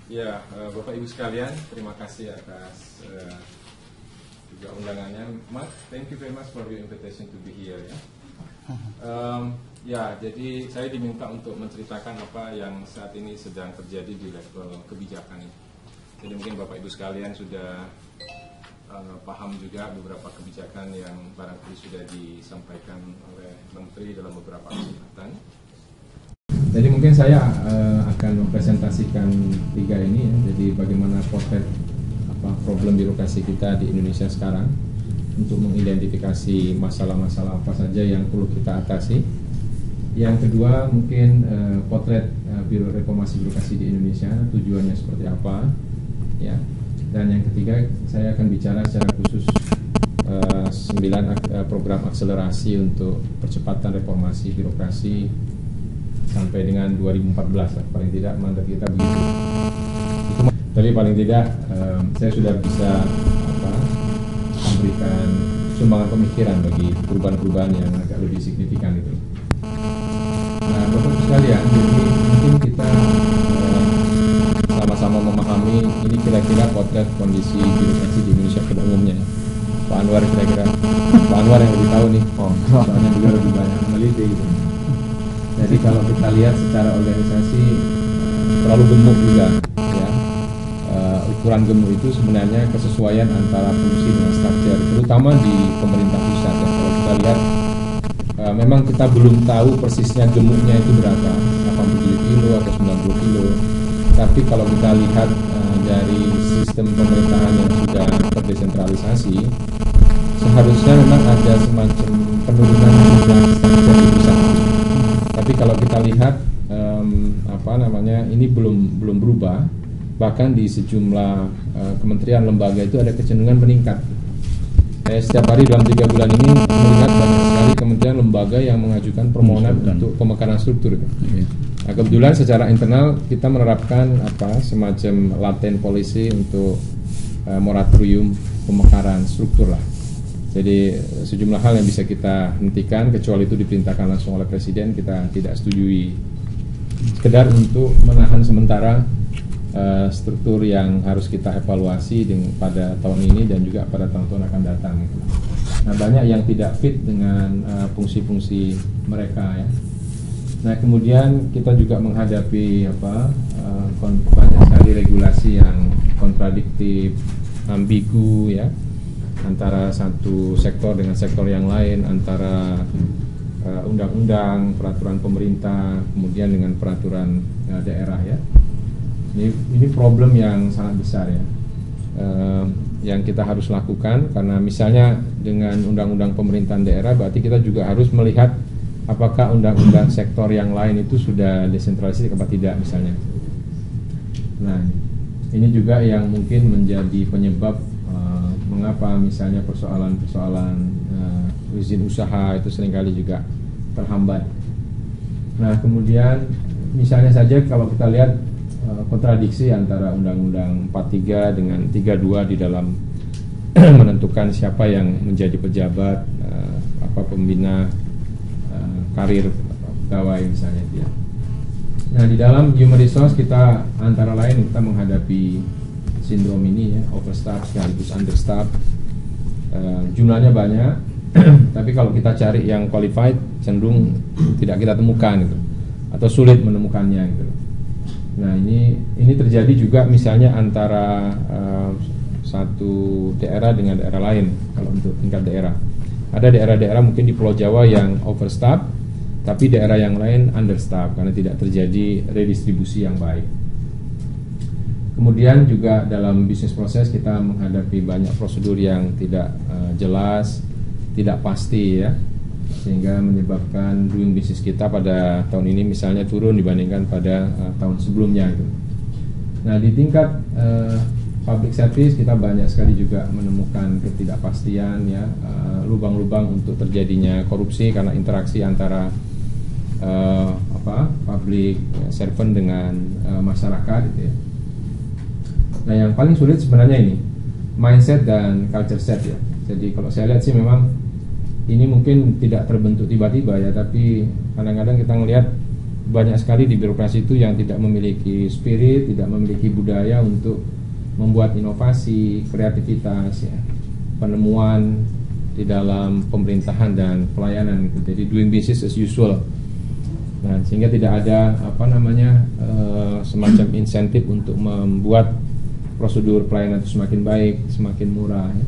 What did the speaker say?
Ya, Bapak Ibu sekalian, terima kasih atas juga undangannya. Mark, thank you very much for your invitation to be here. Ya, jadi saya diminta untuk menceritakan apa yang saat ini sedang terjadi di level kebijakan. Jadi mungkin Bapak Ibu sekalian sudah paham juga beberapa kebijakan yang barangkali sudah disampaikan oleh Menteri dalam beberapa kesempatan. Jadi mungkin saya akan mempresentasikan tiga ini ya. Jadi bagaimana potret problem birokrasi kita di Indonesia sekarang untuk mengidentifikasi masalah-masalah apa saja yang perlu kita atasi. Yang kedua mungkin potret reformasi birokrasi di Indonesia, tujuannya seperti apa ya. Dan yang ketiga saya akan bicara secara khusus 9 program akselerasi untuk percepatan reformasi birokrasi sampai dengan 2014 paling tidak mandat kita begitu. Tapi paling tidak saya sudah bisa memberikan sumbangan pemikiran bagi perubahan-perubahan yang agak lebih signifikan itu. Nah, Bapak sekalian, jadi mungkin kita sama-sama memahami ini kira-kira potret kondisi birokrasi di Indonesia pada umumnya. Pak Anwar kira-kira, Pak Anwar yang lebih tahu nih, soalnya juga lebih banyak meneliti gitu. Jadi kalau kita lihat secara organisasi terlalu gemuk juga ya. Ukuran gemuk itu sebenarnya kesesuaian antara fungsi dengan struktur, terutama di pemerintah pusat ya. Kalau kita lihat memang kita belum tahu persisnya gemuknya itu berapa, 87 kilo atau 90 kilo. Tapi kalau kita lihat dari sistem pemerintahan yang sudah terdesentralisasi, seharusnya memang ada semacam penurunan jumlah struktur di pusat. Tapi kalau kita lihat ini belum berubah, bahkan di sejumlah kementerian lembaga itu ada kecenderungan meningkat. Setiap hari dalam 3 bulan ini melihat banyak sekali kementerian lembaga yang mengajukan permohonan untuk pemekaran struktur. Nah, kebetulan secara internal kita menerapkan semacam laten policy untuk moratorium pemekaran struktur lah. Jadi sejumlah hal yang bisa kita hentikan, kecuali itu diperintahkan langsung oleh Presiden, kita tidak setujui. Sekedar untuk menahan sementara struktur yang harus kita evaluasi pada tahun ini dan juga pada tahun-tahun akan datang. Nah, banyak yang tidak fit dengan fungsi-fungsi mereka ya. Nah, kemudian kita juga menghadapi banyak sekali regulasi yang kontradiktif, ambigu ya, antara satu sektor dengan sektor yang lain, antara undang-undang, peraturan pemerintah, kemudian dengan peraturan daerah ya. Ini problem yang sangat besar ya, yang kita harus lakukan, karena misalnya dengan undang-undang pemerintahan daerah berarti kita juga harus melihat apakah undang-undang sektor yang lain itu sudah desentralisasi atau tidak misalnya. Nah, ini juga yang mungkin menjadi penyebab mengapa misalnya persoalan-persoalan izin usaha itu seringkali juga terhambat. Nah, kemudian misalnya saja kalau kita lihat kontradiksi antara Undang-Undang 43 dengan 32 di dalam menentukan siapa yang menjadi pejabat, pembina karir pegawai misalnya dia. Nah, di dalam human resource kita antara lain kita menghadapi sindrom ini ya, overstaff sekaligus understaff. Jumlahnya banyak, tapi kalau kita cari yang qualified cenderung tidak kita temukan gitu, atau sulit menemukannya gitu. Nah, ini terjadi juga misalnya antara satu daerah dengan daerah lain. Kalau untuk tingkat daerah, ada daerah-daerah mungkin di Pulau Jawa yang overstaff, tapi daerah yang lain understaff karena tidak terjadi redistribusi yang baik. Kemudian juga dalam bisnis proses kita menghadapi banyak prosedur yang tidak jelas, tidak pasti ya, sehingga menyebabkan doing bisnis kita pada tahun ini misalnya turun dibandingkan pada tahun sebelumnya gitu. Nah, di tingkat public service kita banyak sekali juga menemukan ketidakpastian ya, lubang-lubang untuk terjadinya korupsi karena interaksi antara public servant dengan masyarakat gitu ya. Nah, yang paling sulit sebenarnya ini mindset dan culture set ya. Jadi kalau saya lihat sih memang ini mungkin tidak terbentuk tiba-tiba ya, tapi kadang-kadang kita melihat banyak sekali di birokrasi itu yang tidak memiliki spirit, tidak memiliki budaya untuk membuat inovasi, kreativitas, ya, penemuan di dalam pemerintahan dan pelayanan gitu. Jadi doing business as usual. Nah, sehingga tidak ada semacam insentif untuk membuat prosedur pelayanan itu semakin baik, semakin murah, ya.